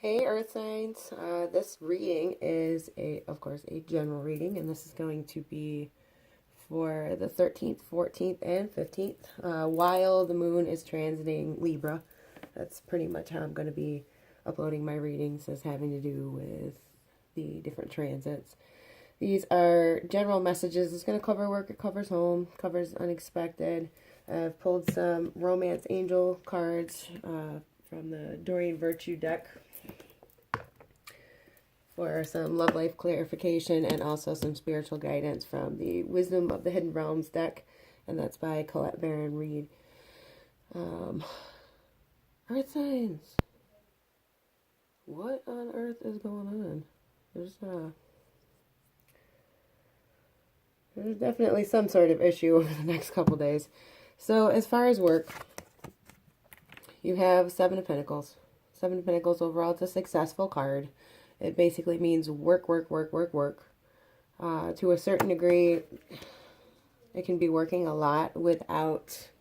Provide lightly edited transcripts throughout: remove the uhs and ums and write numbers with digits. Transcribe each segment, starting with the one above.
Hey Earth signs, this reading is of course, a general reading, and this is going to be for the 13th, 14th, and 15th, while the moon is transiting Libra. That's pretty much how I'm going to be uploading my readings, as having to do with the different transits. These are general messages. It's going to cover work, it covers home, covers unexpected. I've pulled some romance angel cards from the Doreen Virtue deck for some love life clarification, and also some spiritual guidance from the Wisdom of the Hidden Realms deck, and that's by Colette Baron Reed. Earth signs. What on earth is going on? There's definitely some sort of issue over the next couple days. So as far as work, you have Seven of Pentacles. Seven of Pentacles overall, it's a successful card. It basically means work, work, work, work, work. To a certain degree, it can be working a lot without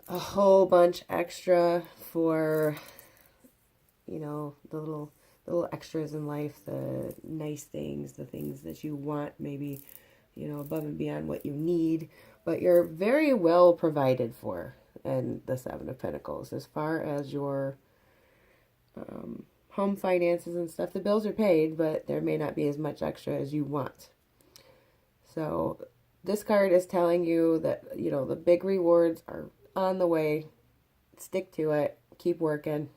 a whole bunch extra for, you know, the little extras in life, the nice things, the things that you want, maybe, you know, above and beyond what you need. But you're very well provided for in the Seven of Pentacles. As far as your home finances and stuff, the bills are paid, but there may not be as much extra as you want. So this card is telling you that, you know, the big rewards are on the way. Stick to it. Keep working.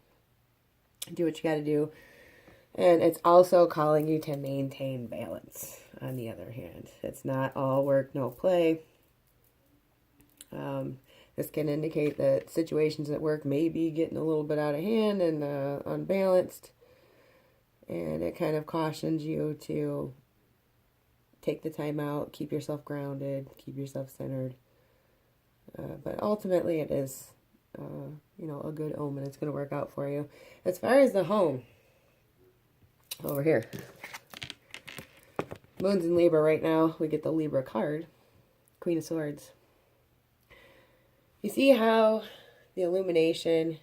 Do what you got to do. And it's also calling you to maintain balance, on the other hand. It's not all work, no play. This can indicate that situations at work may be getting a little bit out of hand and unbalanced. And it kind of cautions you to take the time out, keep yourself grounded, keep yourself centered. But ultimately it is, you know, a good omen. It's going to work out for you. As far as the home, over here, Moon's in Libra right now. We get the Libra card, Queen of Swords. You see how the illumination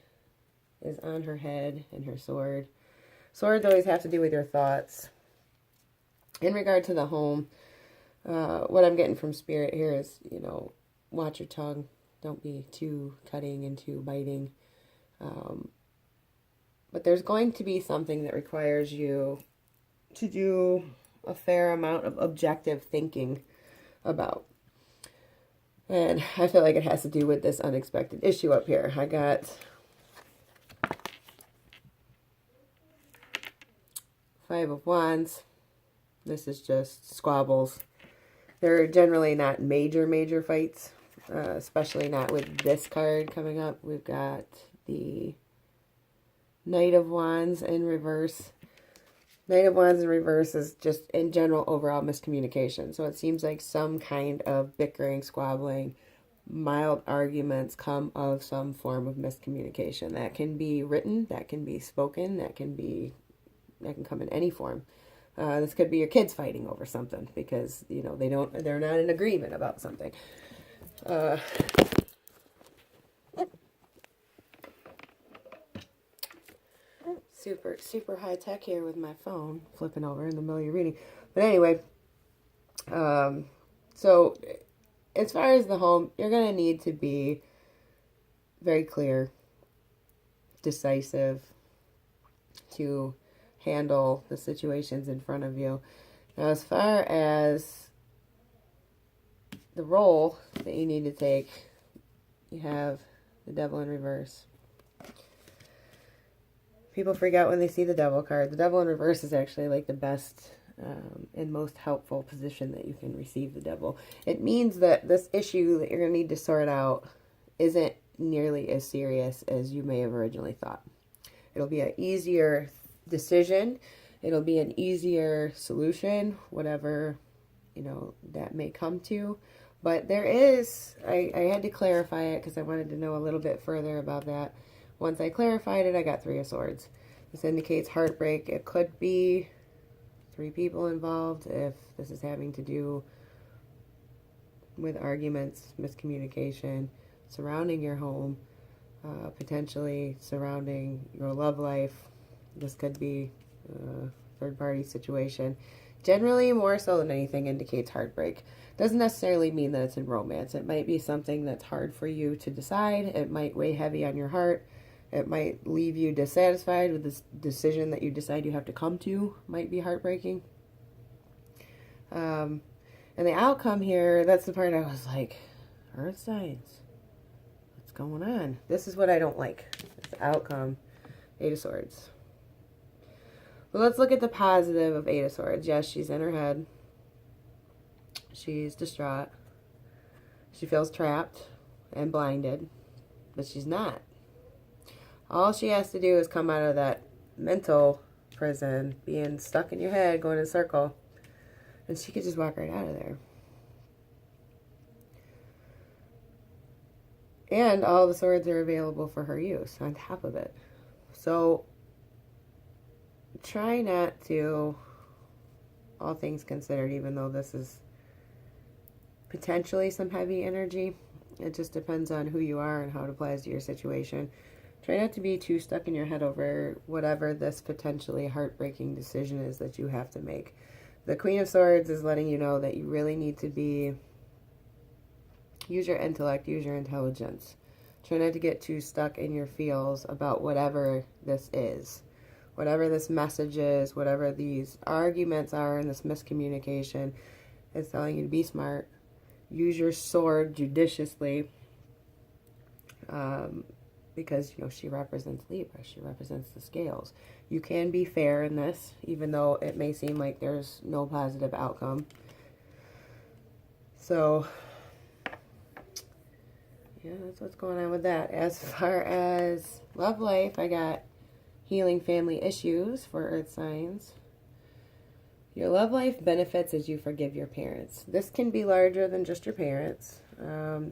is on her head and her sword. Swords always have to do with your thoughts. In regard to the home, what I'm getting from Spirit here is, you know, watch your tongue. Don't be too cutting and too biting. But there's going to be something that requires you to do a fair amount of objective thinking about. And I feel like it has to do with this unexpected issue up here. I got Five of Wands. This is just squabbles. They're generally not major fights, especially not with this card coming up. We've got the Knight of Wands in reverse. Knight of Wands in reverse is just, in general, overall miscommunication. So it seems like some kind of bickering, squabbling, mild arguments come of some form of miscommunication. That can be written, that can be spoken, that can come in any form. This could be your kids fighting over something because, you know, they're not in agreement about something. Super high tech here with my phone flipping over in the middle of your reading. But anyway, so as far as the home, you're going to need to be very clear, decisive to handle the situations in front of you. Now, as far as the role that you need to take, you have the Devil in reverse. People freak out when they see the Devil card. The Devil in reverse is actually like the best and most helpful position that you can receive the Devil. It means that this issue that you're going to need to sort out isn't nearly as serious as you may have originally thought. It'll be an easier decision. It'll be an easier solution, whatever, you know, that may come to. But there is, I had to clarify it because I wanted to know a little bit further about that. Once I clarified it, I got Three of Swords. This indicates heartbreak. It could be 3 people involved if this is having to do with arguments, miscommunication, surrounding your home, potentially surrounding your love life, This could be a third-party situation. Generally, more so than anything, indicates heartbreak. Doesn't necessarily mean that it's in romance. It might be something that's hard for you to decide. It might weigh heavy on your heart. It might leave you dissatisfied with this decision that you decide you have to come to. Might be heartbreaking. And the outcome here, that's the part I was like, earth signs. What's going on? This is what I don't like. It's the outcome. Eight of Swords. Well, let's look at the positive of Eight of Swords. Yes, she's in her head. She's distraught. She feels trapped and blinded, but she's not. All she has to do is come out of that mental prison, being stuck in your head, going in a circle, and she could just walk right out of there. And all the swords are available for her use on top of it. So try not to, all things considered, even though this is potentially some heavy energy, it just depends on who you are and how it applies to your situation. Try not to be too stuck in your head over whatever this potentially heartbreaking decision is that you have to make. The Queen of Swords is letting you know that you really need to use your intellect, use your intelligence. Try not to get too stuck in your feels about whatever this is. Whatever this message is, whatever these arguments are and this miscommunication, it's telling you to be smart. Use your sword judiciously. Because, you know, she represents Libra. She represents the scales. You can be fair in this, even though it may seem like there's no positive outcome. So, yeah, that's what's going on with that. As far as love life, I got healing family issues for earth signs. Your love life benefits as you forgive your parents. This can be larger than just your parents.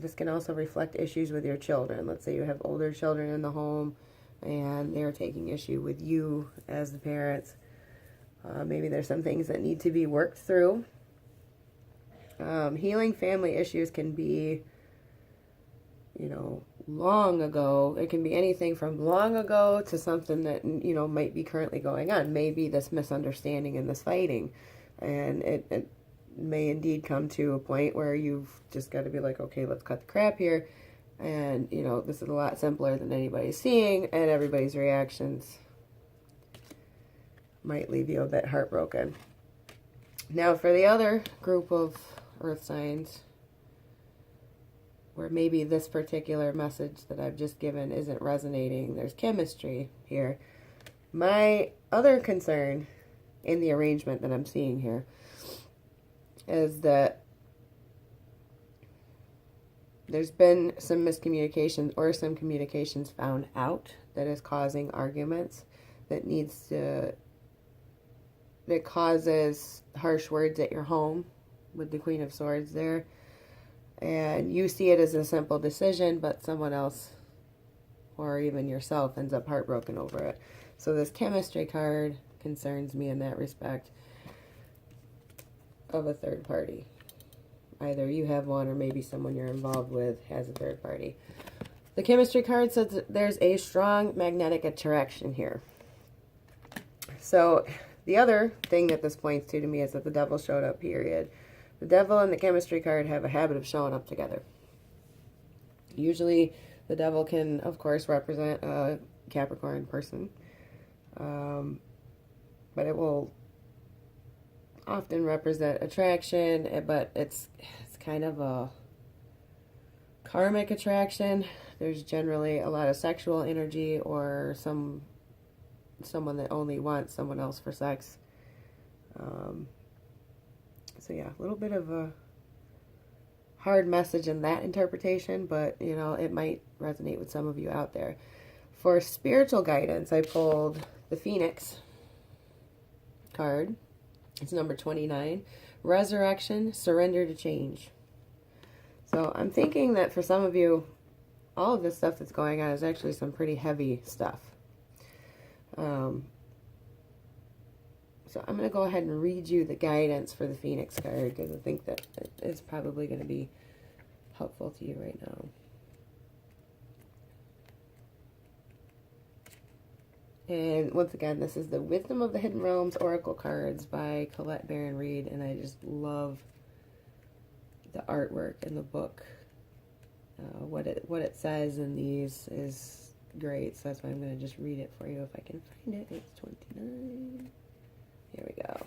This can also reflect issues with your children. Let's say you have older children in the home and they're taking issue with you as the parents. Maybe there's some things that need to be worked through. Healing family issues can be, you know, long ago. It can be anything from long ago to something that, you know, might be currently going on. Maybe this misunderstanding and this fighting. And it may indeed come to a point where you've just got to be like, okay, let's cut the crap here. And, you know, this is a lot simpler than anybody's seeing, and everybody's reactions might leave you a bit heartbroken. Now, for the other group of earth signs, where maybe this particular message that I've just given isn't resonating, there's chemistry here. My other concern in the arrangement that I'm seeing here is that there's been some miscommunication or some communications found out that is causing arguments, that causes harsh words at your home with the Queen of Swords there. And you see it as a simple decision, but someone else or even yourself ends up heartbroken over it. So this chemistry card concerns me in that respect of a third party. Either you have one or maybe someone you're involved with has a third party. The chemistry card says that there's a strong magnetic attraction here. So the other thing that this points to me is that the devil showed up, period. The devil and the chemistry card have a habit of showing up together. Usually the devil can, of course, represent a Capricorn person. But it will often represent attraction, but it's kind of a karmic attraction. There's generally a lot of sexual energy or someone that only wants someone else for sex. So yeah, a little bit of a hard message in that interpretation, but you know, it might resonate with some of you out there. For spiritual guidance, I pulled the Phoenix card. It's number 29. Resurrection, surrender to change. So I'm thinking that for some of you, all of this stuff that's going on is actually some pretty heavy stuff. So I'm going to go ahead and read you the guidance for the Phoenix card because I think that it's probably going to be helpful to you right now. And once again, this is the Wisdom of the Hidden Realms Oracle cards by Colette Baron Reed, and I just love the artwork in the book. What it says in these is great, so that's why I'm going to just read it for you if I can find it. It's 29. Here we go.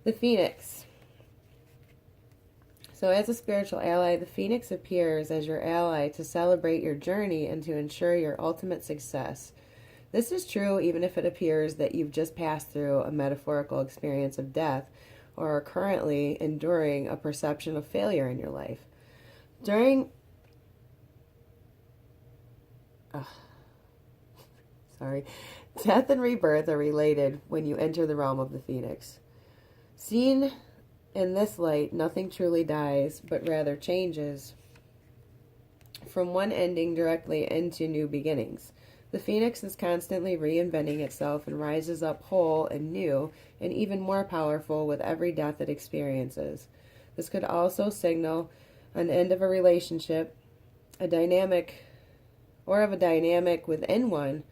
The Phoenix. So as a spiritual ally, the Phoenix appears as your ally to celebrate your journey and to ensure your ultimate success. This is true even if it appears that you've just passed through a metaphorical experience of death or are currently enduring a perception of failure in your life. Death and rebirth are related when you enter the realm of the Phoenix. Seen in this light, nothing truly dies, but rather changes from one ending directly into new beginnings. The Phoenix is constantly reinventing itself and rises up whole and new and even more powerful with every death it experiences. This could also signal an end of a relationship, a dynamic within one,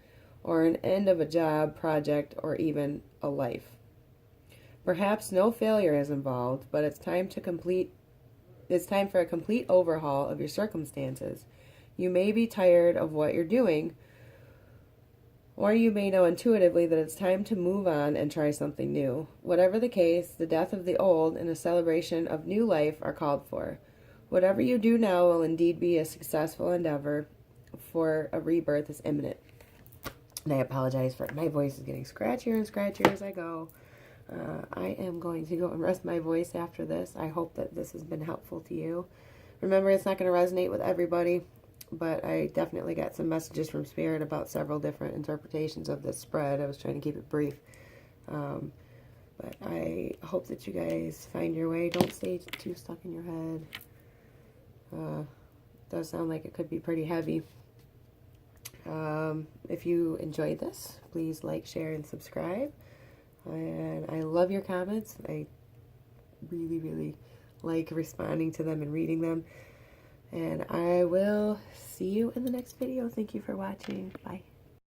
or an end of a job, project, or even a life. Perhaps no failure is involved, but it's time for a complete overhaul of your circumstances. You may be tired of what you're doing, or you may know intuitively that it's time to move on and try something new. Whatever the case, the death of the old and a celebration of new life are called for. Whatever you do now will indeed be a successful endeavor, for a rebirth is imminent. And I apologize for my voice is getting scratchier and scratchier as I go. I am going to go and rest my voice after this. I hope that this has been helpful to you. Remember, it's not going to resonate with everybody, but I definitely got some messages from Spirit about several different interpretations of this spread. I was trying to keep it brief. But I hope that you guys find your way. Don't stay too stuck in your head. It does sound like it could be pretty heavy. If you enjoyed this, please like, share, and subscribe. And I love your comments. I really, really like responding to them and reading them. And I will see you in the next video. Thank you for watching. Bye.